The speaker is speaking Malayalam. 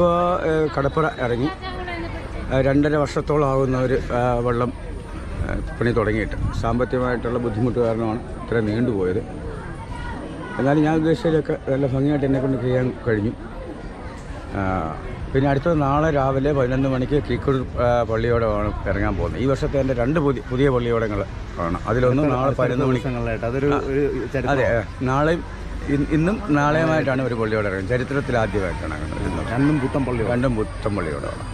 ഇപ്പോൾ കടപ്പുറ ഇറങ്ങി 2.5 വർഷത്തോളം ആകുന്ന ഒരു വള്ളം പണി തുടങ്ങിയിട്ട് സാമ്പത്തികമായിട്ടുള്ള ബുദ്ധിമുട്ട് കാരണമാണ് ഇത്ര നീണ്ടുപോയത്. എന്നാലും ഞാൻ ഉദ്ദേശിച്ചതിലൊക്കെ നല്ല ഭംഗിയായിട്ട് എന്നെക്കൊണ്ട് ചെയ്യാൻ കഴിഞ്ഞു. പിന്നെ അടുത്തത് നാളെ രാവിലെ 11 മണിക്ക് കീക്കൂർ പള്ളിയോടമാണ് ഇറങ്ങാൻ പോകുന്നത്. ഈ വർഷത്തെ എൻ്റെ 2 പുതിയ പള്ളിയോടങ്ങൾ ആണ്. അതിലൊന്ന് നാളെ 11 മണിക്ക്. അതെ, നാളെയും ഇന്നും നാളെയുമായിട്ടാണ് ഒരു പള്ളിയോടെ ഇറങ്ങുന്നത്. ചരിത്രത്തിൽ ആദ്യമായിട്ടാണ് അങ്ങനെ. രണ്ടും പുത്തൻ പള്ളിയോടമാണ്.